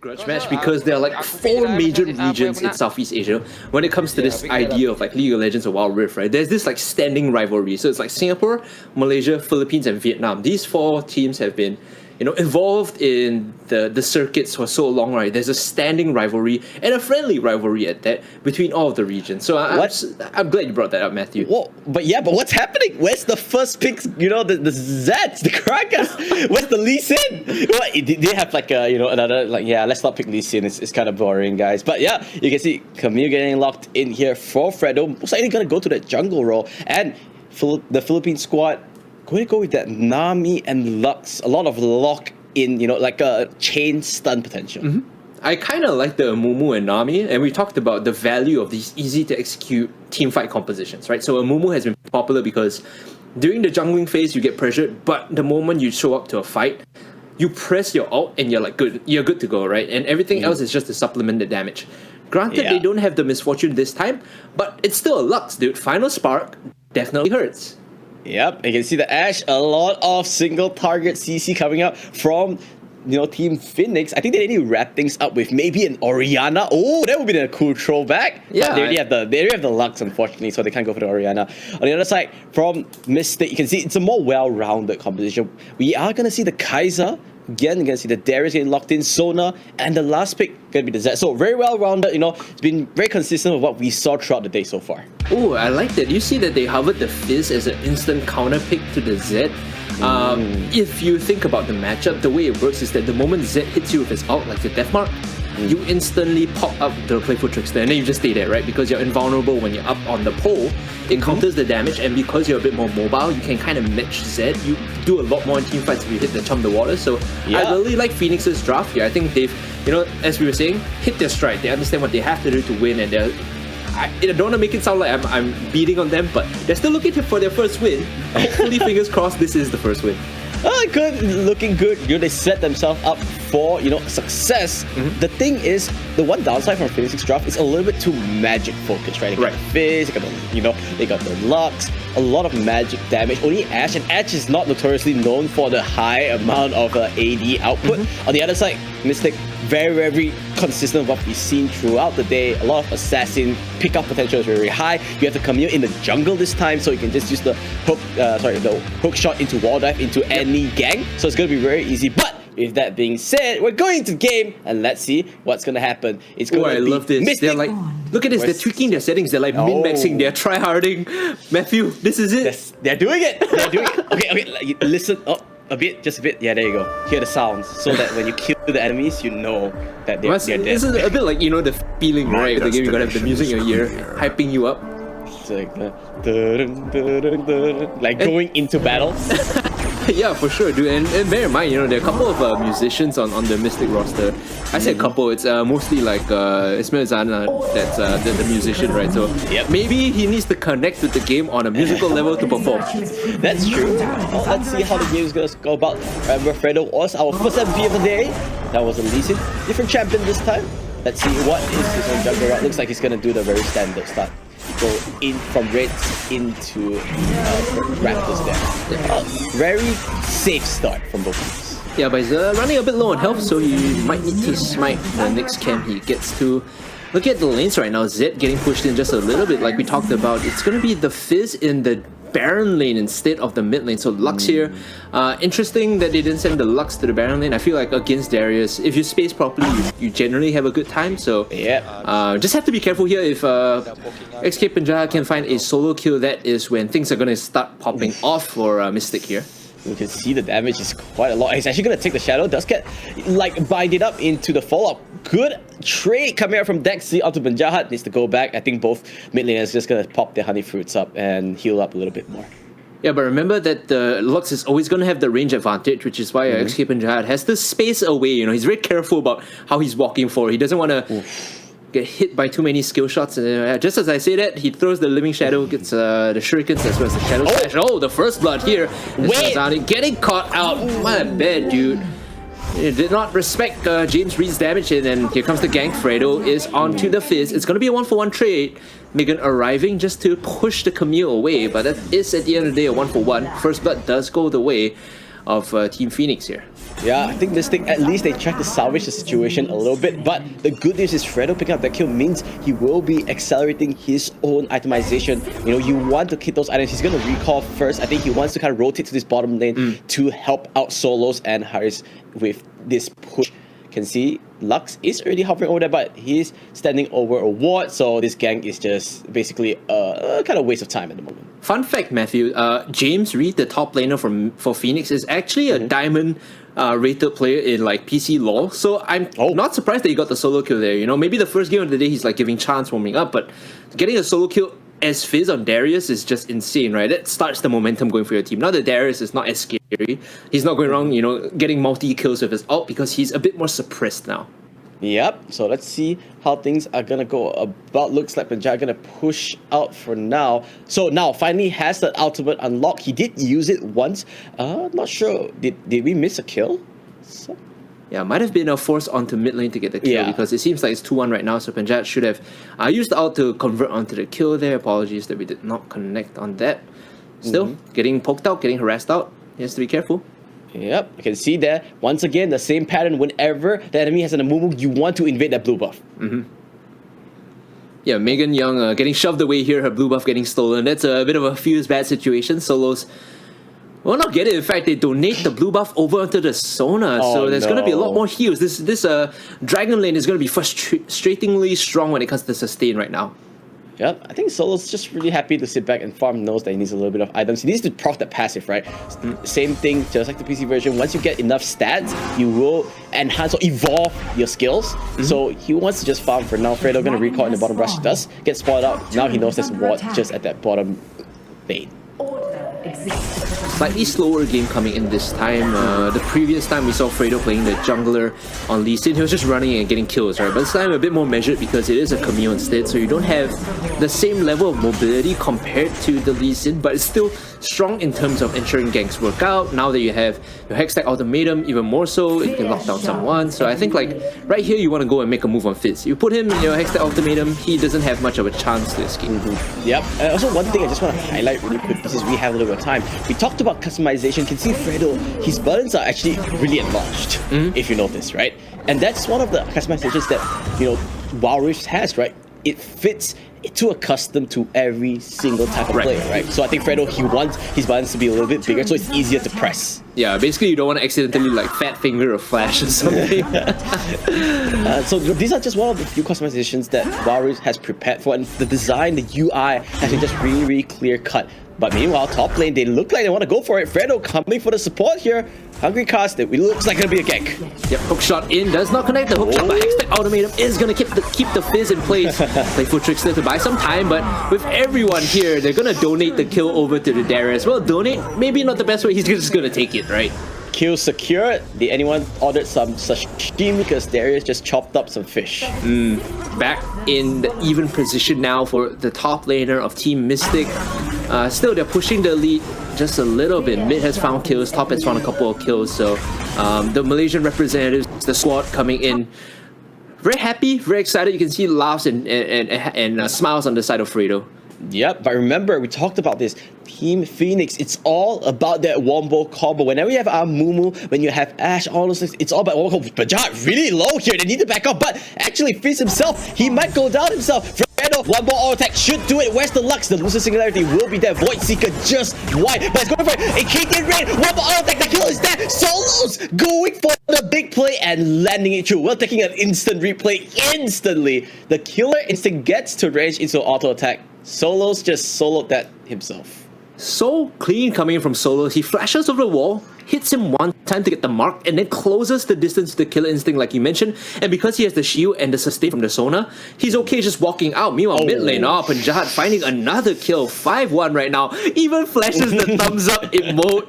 grudge match because there are like 4 major regions in Southeast Asia when it comes to this idea of like League of Legends or Wild Rift, right? There's this like standing rivalry. So it's like Singapore, Malaysia, Philippines, and Vietnam. These 4 teams have been, involved in the circuits for so long, right? There's a standing rivalry and a friendly rivalry at that between all of the regions. So I'm glad you brought that up, Matthew. Well, but what's happening? Where's the first picks? The Zeds, the Crackers. Where's the Lee Sin? They have like another let's not pick Lee Sin. It's kind of boring, guys. But yeah, you can see Camille getting locked in here for Fredo. Most likely gonna go to that jungle role, and the Philippine squad going to go with that Nami and Lux. A lot of lock in, like a chain stun potential. Mm-hmm. I kind of like the Mumu and Nami, and we talked about the value of these easy to execute team fight compositions, right? So a Mumu has been popular because during the jungling phase you get pressured, but the moment you show up to a fight, you press your ult and you're good to go, right? And everything else is just to supplement the damage. Granted, they don't have the misfortune this time, but it's still a Lux, dude. Final Spark definitely hurts. Yep, you can see the Ashe, a lot of single target CC coming up from Team Phoenix. I think they need to wrap things up with maybe an Orianna. Oh, that would be a cool throwback. Yeah, but they already have the Lux, unfortunately, so they can't go for the Orianna. On the other side, from Mystic, you can see it's a more well-rounded composition. We are gonna see the Kaiser. Again, you're going to see the Darius getting locked in, Sona, and the last pick going to be the Zed. So very well-rounded, it's been very consistent with what we saw throughout the day so far. Oh, I like that. You see that they hovered the Fizz as an instant counter pick to the Zed. If you think about the matchup, the way it works is that the moment Zed hits you with his ult, like the Death Mark, you instantly pop up the Playful Trickster and then you just stay there, right? Because you're invulnerable when you're up on the pole. It counters the damage, and because you're a bit more mobile, you can kind of match Zed. You do a lot more in team fights if you hit the Chum the Water. So I really like Phoenix's draft here. I think they've, as we were saying, hit their stride. They understand what they have to do to win, and I don't want to make it sound like I'm beating on them, but they're still looking for their first win. Hopefully, fingers crossed, this is the first win. Good, looking good. They set themselves up for success. The thing is, the one downside from Phoenix's draft is a little bit too magic focused, right? They got the Fizz, they got the Lux, a lot of magic damage. Only Ashe, and Ashe is not notoriously known for the high amount of AD output. On the other side, Mystic, very, very consistent with what we've seen throughout the day. A lot of assassin pickup potential is very high. You have to come here in the jungle this time, so you can just use the hook shot into wall dive into any gang. So it's gonna be very easy. But with that being said, we're going into game, and let's see what's gonna happen. It's going to be love this. Mystic. They're like, look at this. They're tweaking their settings. They're like min-maxing. They're try-harding. Matthew, this is it. Yes, they're doing it. Okay. Listen. Just a bit. Yeah, there you go. Hear the sounds, so that when you kill the enemies, you know that they're dead. This is a bit like, the feeling, right? With the game, you gotta have the music in your ear, hyping you up. It's like going into battle. Yeah, for sure, dude. And bear in mind, there are a couple of musicians on the Mystic roster. I said couple, it's mostly like Ismail Zana, that's the musician, right? So maybe he needs to connect with the game on a musical level to perform. That's true. Well, let's see how the game is going to go about. Fredo was our first MVP of the day. That was a Lee Sin. Different champion this time. Let's see what is his own jungler route. Looks like he's going to do the very standard start. Go in from Reds into Raptors there. Very safe start from both teams. Yeah, but he's running a bit low on health, so he might need to smite the next camp he gets to. Look at the lanes right now. Zed getting pushed in just a little bit, like we talked about. It's going to be the Fizz in the Baron lane instead of the mid lane. So Lux here. Interesting that they didn't send the Lux to the Baron lane. I feel like against Darius, if you space properly, you generally have a good time. So just have to be careful here. If XK Penjaha can find a solo kill, that is when things are going to start popping off for Mystic here. You can see the damage is quite a lot. He's actually going to take the Shadow. Does get binded up into the follow-up. Good trade coming out from Dexy onto Benjahat. Needs to go back. I think both mid laners just going to pop their honey fruits up and heal up a little bit more. Yeah, but remember that the Lux is always going to have the range advantage, which is why XK Penjahat has to space away. He's very careful about how he's walking forward. He doesn't want to get hit by too many skill shots. Just as I say that, he throws the Living Shadow, gets the Shurikens as well as the Shadow Slash. Oh, the first blood here. Getting caught out. My bad, dude. It did not respect James Reed's damage, and then here comes the gank. Fredo is onto the Fizz. It's going to be a 1-for-1 trade. Megan arriving just to push the Camille away, but that is at the end of the day a 1-for-1. First blood does go the way Team Phoenix here. Yeah, I think this thing, at least they tried to salvage the situation a little bit, but the good news is Fredo picking up that kill means he will be accelerating his own itemization. You know, you want to hit those items. He's going to recall first. I think he wants to kind of rotate to this bottom lane to help out Solos and Haris with this push. Can see Lux is already hovering over there, but he's standing over a ward, so this gang is just basically a kind of waste of time at the moment. Fun fact, Matthew, James Reed, the top laner for Phoenix, is actually a diamond rated player in like PC lore, so I'm not surprised that he got the solo kill there. You know, maybe the first game of the day he's like giving chance warming up, but getting a solo kill as Fizz on Darius is just insane, right? That starts the momentum going for your team. Now that Darius is not as scary, he's not going around, you know, getting multi-kills with his ult because he's a bit more suppressed now. Yep, so let's see how things are gonna go about. Looks like Punjab gonna push out for now. So now finally has the ultimate unlock. He did use it once. Not sure. Did we miss a kill? Yeah, might have been a force onto mid lane to get the kill because it seems like it's 2-1 right now, so Punjab should have used the ult to convert onto the kill there. Apologies that we did not connect on that. Still, getting poked out, getting harassed out. He has to be careful. Yep, you can see there, once again, the same pattern. Whenever the enemy has an Amumu, you want to invade that blue buff. Yeah, Megan Young getting shoved away here, her blue buff getting stolen. That's a bit of a feels bad situation. Solos will not get it. In fact, they donate the blue buff over onto the Sona, so there's going to be a lot more heals. This Dragon lane is going to be frustratingly strong when it comes to sustain right now. Yep, I think Solo's just really happy to sit back and farm, knows that he needs a little bit of items. He needs to proc the passive, right? Same thing, just like the PC version. Once you get enough stats, you will enhance or evolve your skills. So he wants to just farm for now. Fredo gonna recall in the bottom brush. He does get spotted out. Now he knows there's a ward just at that bottom lane. Slightly slower game coming in this time. The previous time we saw Fredo playing the jungler on Lee Sin, he was just running and getting kills, right? But this time a bit more measured because it is a Camille instead, so you don't have the same level of mobility compared to the Lee Sin, but it's still strong in terms of ensuring ganks work out. Now that you have your Hextech Ultimatum, even more so, you can lock down someone. So I think like right here you want to go and make a move on Fizz. You put him in your Hextech Ultimatum, he doesn't have much of a chance to escape. Yep, and also one thing I just want to highlight really quick, because we have a little bit of time. We talked about customization. You can see Fredo, his buttons are actually really enlarged, if you notice, right? And that's one of the customizations that, you know, Wild Rift has, right? It fits to a custom to every single type of player, right? So I think Fredo, he wants his buttons to be a little bit bigger, so it's easier to press. Yeah, basically you don't want to accidentally like fat finger or flash or something. So these are just one of the few customizations that Wild Rift has prepared for, and the design, the UI has been just really, really clear cut. But meanwhile, top lane, they look like they want to go for it. Fredo coming for the support here. Hungry Cast, it looks like going to be a gank. Yep, hook shot in, does not connect the hook shot, but Hextech Ultimatum is going to keep the Fizz in place. Playful Trickster to buy some time, but with everyone here, they're going to donate the kill over to the Darius. Well, donate, maybe not the best way, he's just going to take it, right? Kill secured. Did anyone ordered some sashimi because Darius just chopped up some fish? Back in the even position now for the top laner of Team Mystic. Still, they're pushing the lead just a little bit. Mid has found kills, top has found a couple of kills. So the Malaysian representatives, the squad coming in, very happy, very excited. You can see laughs and smiles on the side of Fredo. Yep, but remember, we talked about this. Team Phoenix, it's all about that wombo combo. Whenever you have Amumu, when you have Ashe, all those things, it's all about wombo combo. Punjab really low here, they need to back up, but actually Fizz himself, he might go down himself. Fredo, one ball all attack should do it. Where's the Lux? The loser singularity will be there. Void Seeker just wide, but it's going for it. A KD raid, one ball all attack, the kill is there. Solos going for the big play and landing it through. Well, taking an instant replay instantly. The killer instinct gets to range into auto attack. Solos just soloed that himself. So clean coming in from Solos. He flashes over the wall, hits him one time to get the mark, and then closes the distance to the killer instinct like you mentioned. And because he has the shield and the sustain from the Sona, he's okay just walking out. Meanwhile, mid lane, Punjab finding another kill. 5-1 right now. Even flashes the thumbs up emote.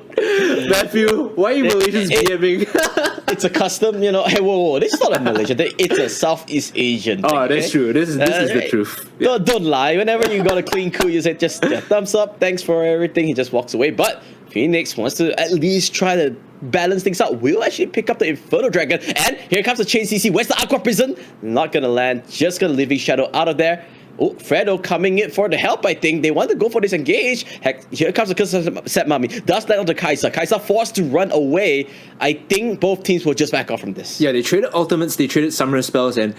Matthew, why are you Malaysians DMing? It's a custom, you know. Hey, whoa, this is not a Malaysian thing. It's a Southeast Asian thing. Oh, that's true. This is the truth. Don't lie. Whenever you got a clean coup, you say just thumbs up, thanks for everything. He just walks away. But Phoenix wants to at least try to balance things out. Will actually pick up the Inferno Dragon. And here comes the Chain CC. Where's the Aqua Prison? Not gonna land. Just gonna Living Shadow out of there. Oh, Fredo coming in for the help, I think. They want to go for this engage. Heck, here comes the Curse of Set Mummy. Does that onto Kai'Sa. Kai'Sa forced to run away. I think both teams will just back off from this. Yeah, they traded ultimates, they traded summoner spells, and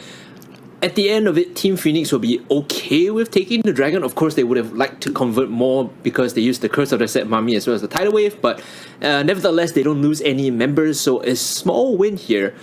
at the end of it, Team Phoenix will be okay with taking the dragon. Of course, they would have liked to convert more because they used the Curse of the Set Mummy as well as the Tidal Wave, but nevertheless, they don't lose any members, so a small win here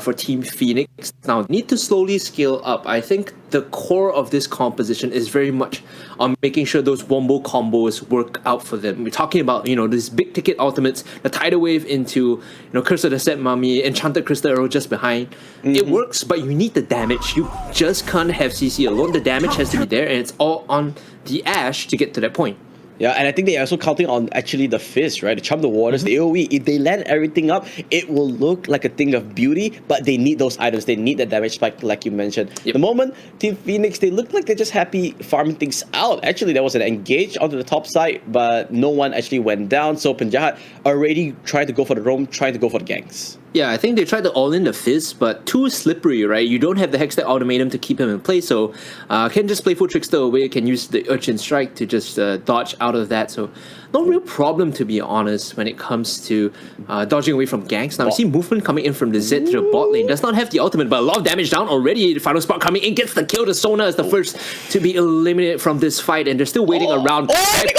for Team Phoenix. Now, need to slowly scale up. I think the core of this composition is very much on making sure those wombo combos work out for them. We're talking about, these big ticket ultimates, the Tidal Wave into, Curse of the Set Mummy, Enchanted Crystal Arrow just behind. It works, but you need the damage. You just can't have CC alone. The damage has to be there, and it's all on the Ashe to get to that point. Yeah, and I think they're also counting on actually the Fizz, right? The Charm the Waters, the AoE. If they land everything up, it will look like a thing of beauty, but they need those items. They need that damage spike, like you mentioned. The moment Team Phoenix, they look like they're just happy farming things out. Actually, there was an engage onto the top side, but no one actually went down. So Penjahat already tried to go for the roam, trying to go for the ganks. Yeah, I think they tried to all-in the Fizz, but too slippery, right? You don't have the Hextech Ultimatum to keep him in place, so can just play Full Trickster away, can use the Urchin Strike to just dodge out of that, so no real problem, to be honest, when it comes to dodging away from ganks. Now, we see movement coming in from the Zed to the bot lane. Does not have the ultimate, but a lot of damage down already. The Final Spark coming in, gets the kill. The Sona is the first to be eliminated from this fight, and they're still waiting around.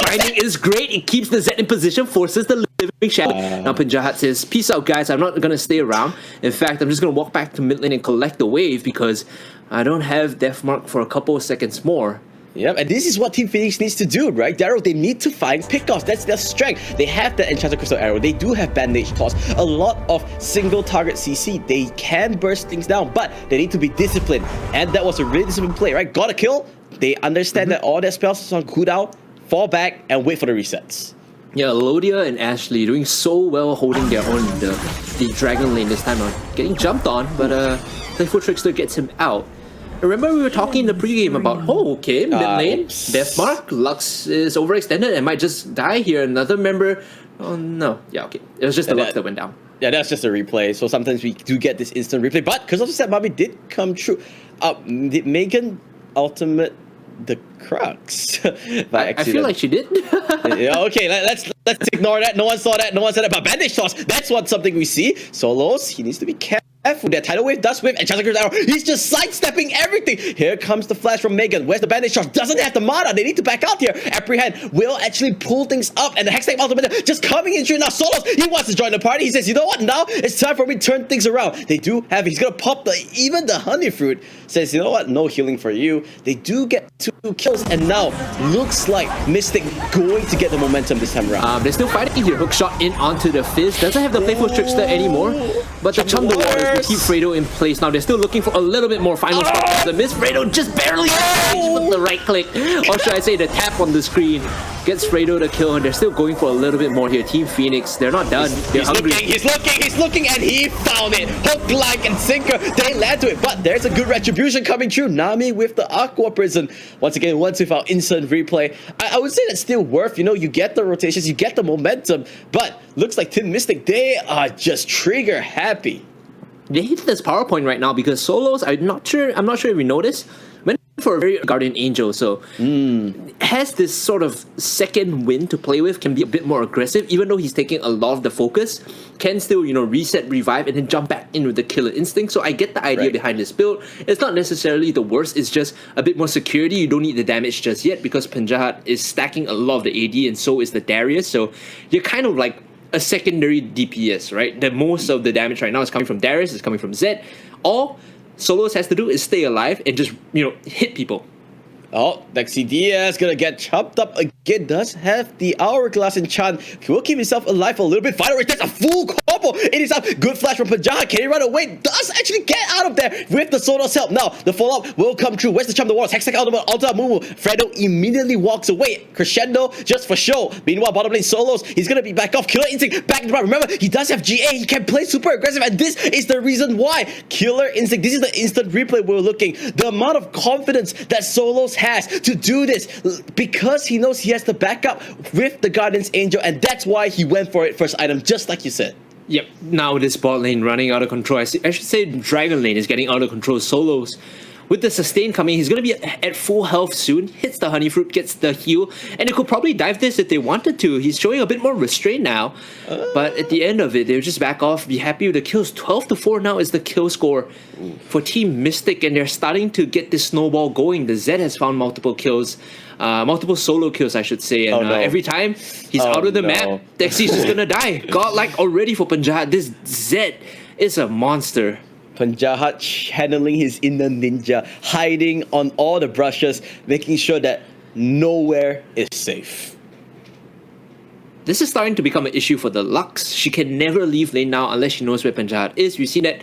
Grinding is great. It keeps the Zed in position, forces the Living Shadow. Now, Penjahat says, peace out, guys. I'm not going to stay around. In fact, I'm just going to walk back to mid lane and collect the wave because I don't have Deathmark for a couple of seconds more. Yep, and this is what Team Phoenix needs to do, right? Daryl, they need to find pickoffs. That's their strength. They have the Enchanted Crystal Arrow. They do have Bandage Toss. A lot of single target CC. They can burst things down, but they need to be disciplined. And that was a really disciplined play, right? Got a kill. They understand that all their spells are on cooldown, fall back, and wait for the resets. Yeah, Lodia and Ashley doing so well holding their own in the Dragon lane this time around. Getting jumped on, but Playful Trickster gets him out. Remember we were talking in the pregame about, mid lane, Deathmark, Lux is overextended and might just die here. Another member, oh no, yeah, okay. It was just the Lux that went down. Yeah, that's just a replay. So sometimes we do get this instant replay, but because of the Set Mummy did come true. Did Megan ultimate the Crux? I feel like she did. Yeah, okay, let's ignore that. No one saw that. No one said that. But Bandage Toss, that's something we see. Solos, he needs to be careful. That Tidal Wave does whip and Enchanted Crystal Arrow. He's just sidestepping everything. Here comes the flash from Megan. Where's the Bandage Toss? Doesn't have the mana. They need to back out here. Apprehend will actually pull things up, and the Hextech Ultimate just coming in through now. Solos, he wants to join the party. He says, you know what? Now it's time for me to turn things around. They do have, he's gonna pop even the Honey Fruit. Says, you know what? No healing for you. They do get 2 kills, and now looks like Mystic going to get the momentum this time around. They're still fighting here. Hook shot in onto the Fizz. Doesn't have the Playful Trickster anymore, but the Charm the Waters will keep Fredo in place. Now they're still looking for a little bit more Final Spark. The miss, Fredo just barely with the right click, or should I say the tap on the screen, gets Fredo the kill, and they're still going for a little bit more here. Team Phoenix, they're not done. They're hungry. He's looking, and he found it. Hook, line, and sinker. They land to it, but there's a good retribution coming through. Nami with the Aqua Prison. Once again, once with our instant replay. I would say that's still worth, you get the rotations, you get the momentum, but looks like Team Mystic, they are just trigger happy. They hit this power point right now because Solos, I'm not sure if you noticed, went for a very Guardian Angel, so has this sort of second wind to play with, can be a bit more aggressive, even though he's taking a lot of the focus, can still, reset, revive, and then jump back in with the Killer Instinct. So I get the idea behind this build. It's not necessarily the worst, it's just a bit more security. You don't need the damage just yet because Penjahat is stacking a lot of the AD, and so is the Darius, so you're kind of like a secondary DPS, right? The most of the damage right now is coming from Darius, it's coming from Zed. All Solos has to do is stay alive and just, hit people. Oh, Lexi Diaz gonna get chopped up again. Does have the Hourglass enchant. He will keep himself alive for a little bit. Final Rage, that's a full combo. It is up. Good flash from Penjahat. Can he run away? Does actually get out of there with the Sonos help. Now, the follow-up will come true. Where's the Charm the Waters? Hextech Ultimate, Alta Mumu. Fredo immediately walks away. Crescendo just for show. Meanwhile, bottom lane Solos, he's gonna be back off. Killer Instinct back in the front. Remember, he does have GA. He can play super aggressive, and this is the reason why. Killer Instinct, this is the instant replay we're looking. The amount of confidence that Solos has to do this because he knows he has the backup with the Guardian's Angel, and that's why he went for it first item, just like you said. Yep, now this bot lane running out of control. I should say Dragon lane is getting out of control. Solos with the sustain coming, he's going to be at full health soon. Hits the honey fruit, gets the heal, and they could probably dive this if they wanted to. He's showing a bit more restraint now, but at the end of it, they'll just back off, be happy with the kills. 12-4 now is the kill score for Team Mystic, and they're starting to get this snowball going. The Zed has found multiple kills. Multiple solo kills, I should say, and every time he's out of the map, Dexy's just gonna die. Godlike already for Panjahat. This Zed is a monster. Panjahat channeling his inner ninja, hiding on all the brushes, making sure that nowhere is safe. This is starting to become an issue for the Lux. She can never leave lane now unless she knows where Panjahat is. We've seen that,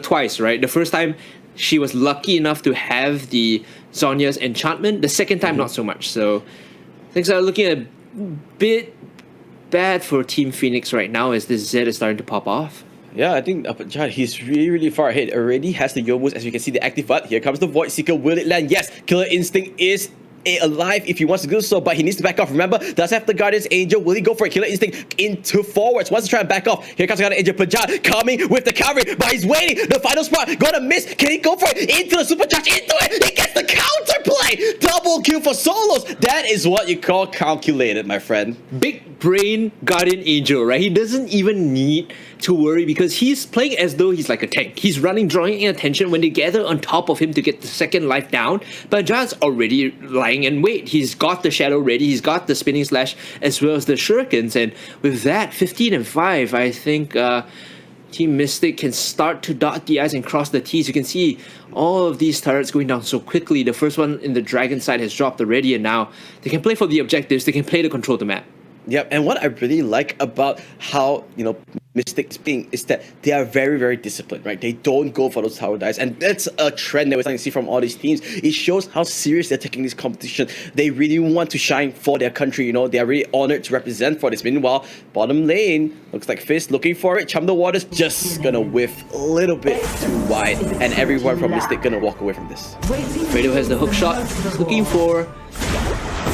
twice, right? The first time she was lucky enough to have the Zhonya's enchantment. The second time, not so much. So things are looking a bit bad for Team Phoenix right now as this Zed is starting to pop off. Yeah, I think Panjahat, he's really, really far ahead. Already has the Yomus, as you can see, the active but here comes the Void Seeker. Will it land? Yes, Killer Instinct is alive if he wants to do so, but he needs to back off. Remember, does have the Guardian's Angel. Will he go for it? Killer Instinct into forwards. Wants to try and back off. Here comes the Guardian Angel. Panjahat coming with the coverage, but he's waiting. The final spot gonna miss. Can he go for it? Into the supercharge, into it. He gets the counterplay. Double kill for solos. That is what you call calculated, my friend. Big brain Guardian Angel, right? He doesn't even need to worry because he's playing as though he's like a tank. He's running, drawing in attention when they gather on top of him to get the second life down. Panjahat's already lying in wait. He's got the shadow ready. He's got the spinning slash as well as the shurikens. And with that, 15-5, I think Team Mystic can start to dot the I's and cross the T's. You can see all of these turrets going down so quickly. The first one in the dragon side has dropped already, and now they can play for the objectives. They can play to control the map. Yep, and what I really like about how, Mystic is being is that they are very, very disciplined, right? They don't go for those tower dives, and that's a trend that we're starting to see from all these teams. It shows how serious they're taking this competition. They really want to shine for their country, they are really honored to represent for this. Meanwhile, bottom lane, looks like Fizz looking for it. Chum the Waters just gonna whiff a little bit too wide, and everyone from Mystic gonna walk away from this. Fredo has the hook shot, looking for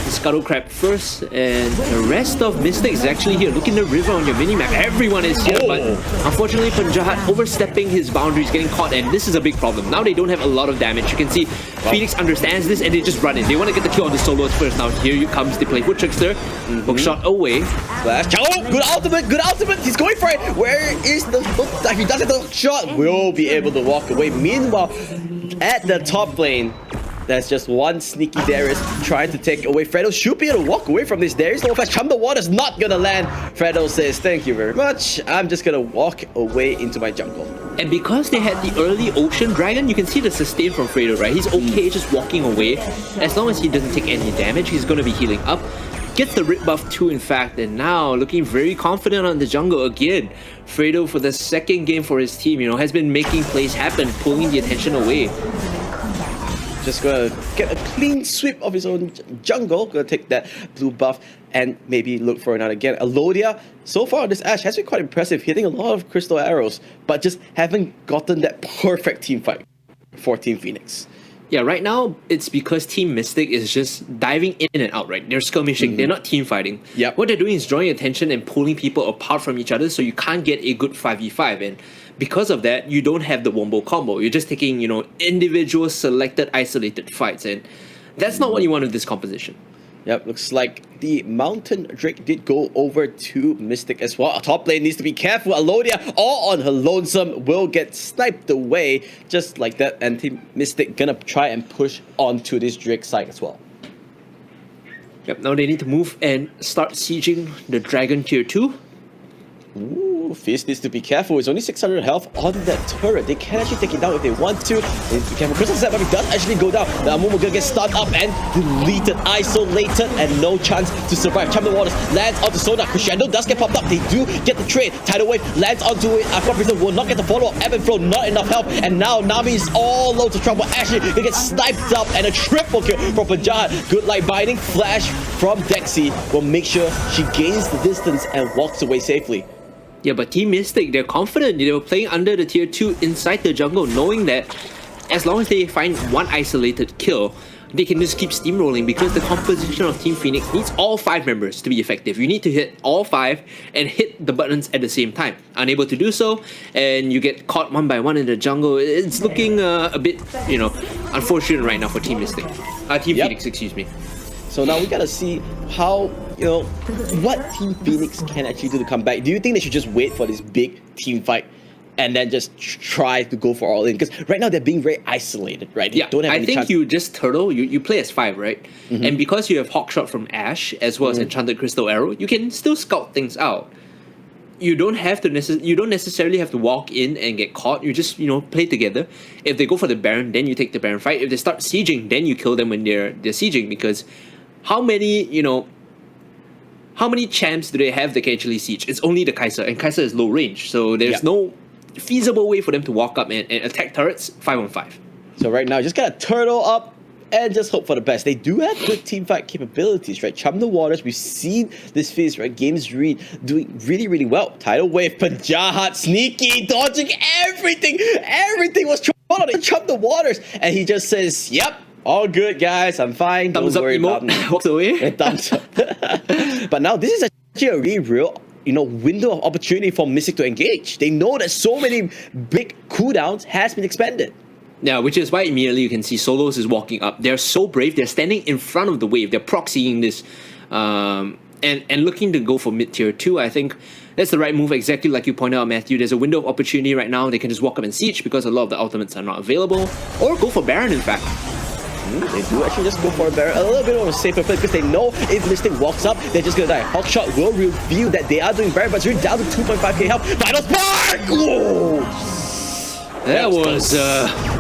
the Scuttle Crab first, and the rest of Mystic is actually here. Look in the river on your minimap. Everyone is here, but unfortunately Panjahat overstepping his boundaries, getting caught, and this is a big problem. Now they don't have a lot of damage. You can see Phoenix understands this and they just run in. They want to get the kill on the solos first. Now here comes the playful Trickster. Hook shot away. Flash. Oh, good ultimate. He's going for it. Where is the hook? If he does it, the hook shot will be able to walk away. Meanwhile, at the top lane, there's just one sneaky Darius trying to take away. Fredo should be able to walk away from this. There is no flash. Chum the Water's not gonna land. Fredo says, thank you very much. I'm just gonna walk away into my jungle. And because they had the early Ocean Dragon, you can see the sustain from Fredo, right? He's okay just walking away. As long as he doesn't take any damage, he's gonna be healing up. Gets the Rip buff too, in fact, and now looking very confident on the jungle again. Fredo, for the second game for his team, has been making plays happen, pulling the attention away. Just gonna get a clean sweep of his own jungle. Gonna take that blue buff and maybe look for another again. Alodia, so far this Ashe has been quite impressive, hitting a lot of crystal arrows, but just haven't gotten that perfect team fight for Team Phoenix. Yeah, right now it's because Team Mystic is just diving in and out, right? They're skirmishing, they're not team fighting. Yep. What they're doing is drawing attention and pulling people apart from each other so you can't get a good 5v5. And because of that, you don't have the wombo combo. You're just taking, individual selected isolated fights, and that's not what you want with this composition. Yep, looks like the Mountain Drake did go over to Mystic as well. Top lane needs to be careful. Alodia, all on her lonesome, will get sniped away just like that. And Team Mystic gonna try and push onto this Drake side as well. Yep, now they need to move and start sieging the Dragon Tier 2. Ooh, Fizz needs to be careful. It's only 600 health on that turret. They can actually take it down if they want to. They need to be careful. Crystal Zap does actually go down. The Amumu gonna get stunned up and deleted, isolated, and no chance to survive. Chum the Waters lands onto Soda. Crescendo does get popped up. They do get the trade. Tidal Wave lands onto it. Aqua Prison will not get the follow-up. Ebb and Flow, not enough health. And now Nami is all loads of trouble. Ashley, they get sniped up, and a triple kill from Panjahat. Good light binding. Flash from Dexy will make sure she gains the distance and walks away safely. Yeah, but Team Mystic, they're confident. They were playing under the tier 2 inside the jungle, knowing that as long as they find one isolated kill, they can just keep steamrolling because the composition of Team Phoenix needs all 5 members to be effective. You need to hit all 5 and hit the buttons at the same time. Unable to do so, and you get caught one by one in the jungle. It's looking a bit, unfortunate right now for Team Mystic. Team Phoenix, excuse me. So now we gotta see how, what Team Phoenix can actually do to come back. Do you think they should just wait for this big team fight and then just try to go for all in? Because right now they're being very isolated, right? They don't have I any think chance. you just turtle, you play as 5, right? And because you have Hawkshot from Ash as well as Enchanted Crystal Arrow, you can still scout things out. You don't have to necessarily have to walk in and get caught. You just play together. If they go for the Baron, then you take the Baron fight. If they start sieging, then you kill them when they're sieging. Because how many champs do they have that can actually siege? It's only the Kai'Sa, and Kai'Sa is low range, so there's no feasible way for them to walk up and attack turrets 5-on-5. So right now, just gotta turtle up and just hope for the best. They do have good teamfight capabilities, right? Chum the Waters, we've seen this phase, right? Games Read doing really, really well. Tidal Wave, Pajahat, sneaky, dodging everything. Everything was thrown on it. Chum the Waters. And he just says, yep, all good, guys. I'm fine. Thumbs up emote. Walks away. Thumbs up. But now this is actually a really real window of opportunity for Mystic to engage. They know that so many big cooldowns has been expended. Yeah, which is why immediately you can see Solos is walking up. They're so brave. They're standing in front of the wave. They're proxying this and looking to go for mid-tier 2. I think that's the right move, exactly like you pointed out, Matthew. There's a window of opportunity right now. They can just walk up and siege because a lot of the ultimates are not available. Or go for Baron, in fact. They do actually just go for a Baron, a little bit of a safer play because they know if Mystic walks up, they're just gonna die. Hawkshot will reveal that they are doing Baron, but it's down to 2.5k health. Final Spark! Whoa! That was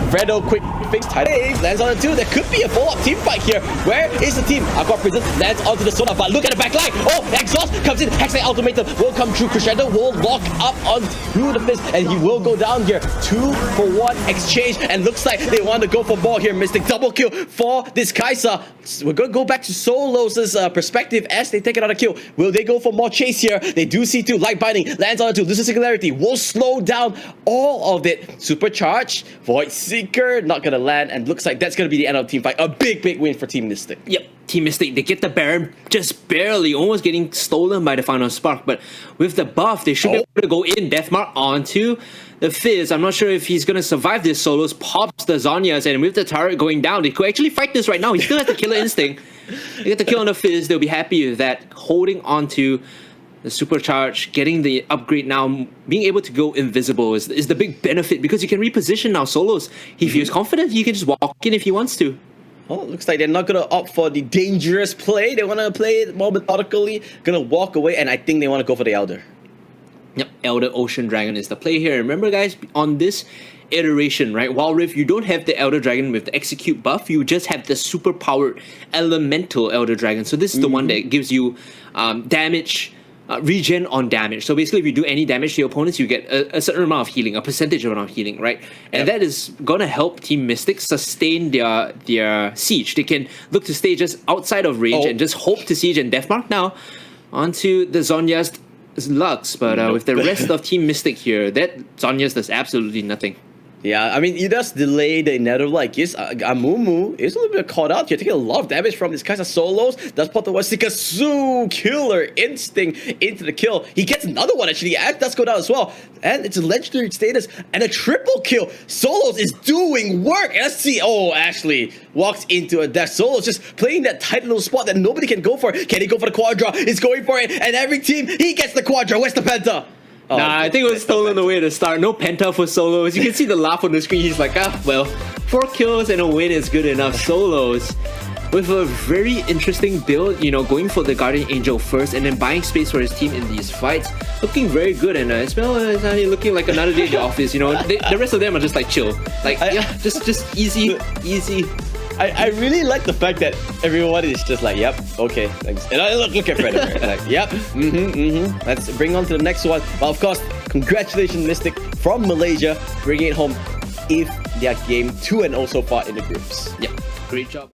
Fredo quick fix tight lands on the 2. There could be a follow-up team fight here. Where is the team? Aqua Prison lands onto the Soda, but look at the back line. Oh, Exhaust comes in. Hexite Ultimatum will come through. Crescendo will lock up onto the fist, and he will go down here. 2-for-1 exchange, and looks like they want to go for more here. Mystic double kill for this Kai'Sa. We're going to go back to Solos' perspective as they take another kill. Will they go for more chase here? They do see 2. Light Binding lands on the 2. Loses Singularity. Will slow down all of it. Supercharge. Void Seeker. Not going to land. And looks like that's going to be the end of the team fight. A big, big win for Team Mystic. Yep. Team Mystic, they get the Baron just barely, almost getting stolen by the final Spark. But with the buff, they should be able to go in. Deathmark onto the Fizz. I'm not sure if he's going to survive this. Solos pops the Zhonya's, and with the turret going down, they could actually fight this right now. He still has the killer instinct. They get the kill on the Fizz. They'll be happy with that. Holding on to the supercharge, getting the upgrade now, being able to go invisible is the big benefit because you can reposition now. Solos, he feels confident. He can just walk in if he wants to. Oh, it looks like they're not going to opt for the dangerous play. They want to play it more methodically. Going to walk away, and I think they want to go for the Elder. Yep, Elder Ocean Dragon is the play here. Remember, guys, on this iteration, right, Wild Rift, you don't have the Elder Dragon with the Execute buff. You just have the super powered Elemental Elder Dragon. So this is the one that gives you damage, regen on damage. So basically, if you do any damage to your opponents, you get a certain amount of healing, a percentage amount of healing, right? And that is gonna help Team Mystic sustain their siege. They can look to stay just outside of range and just hope to siege and Deathmark now onto the Zhonya's Lux. But with the rest of Team Mystic here, that Zhonya's does absolutely nothing. Yeah, I mean, he does delay the Nether like yes, Amumu is a little bit caught out here, taking a lot of damage from these guys of Solos. Does put the Wasikasu Killer Instinct into the kill. He gets another one actually, and does go down as well. And it's a legendary status and a triple kill. Solos is doing work. And let's see. Oh, Ashley walks into a death. Solos just playing that tight little spot that nobody can go for. Can he go for the Quadra? He's going for it. And every team, he gets the Quadra. Where's the Penta? Oh, nah, I think it was stolen away at the start. No Penta for Solos. You can see the laugh on the screen. He's like, well, 4 kills and a win is good enough. Solos with a very interesting build, going for the Guardian Angel first and then buying space for his team in these fights. Looking very good, and as well as looking like another day in the office. The rest of them are just like chill. Like, just easy. I really like the fact that everyone is just like, yep, okay, thanks. And look at Predator. Like, yep, Let's bring on to the next one. But of course, congratulations, Mystic from Malaysia, bringing it home if they are game 2-0 so far in the groups. Yep, great job.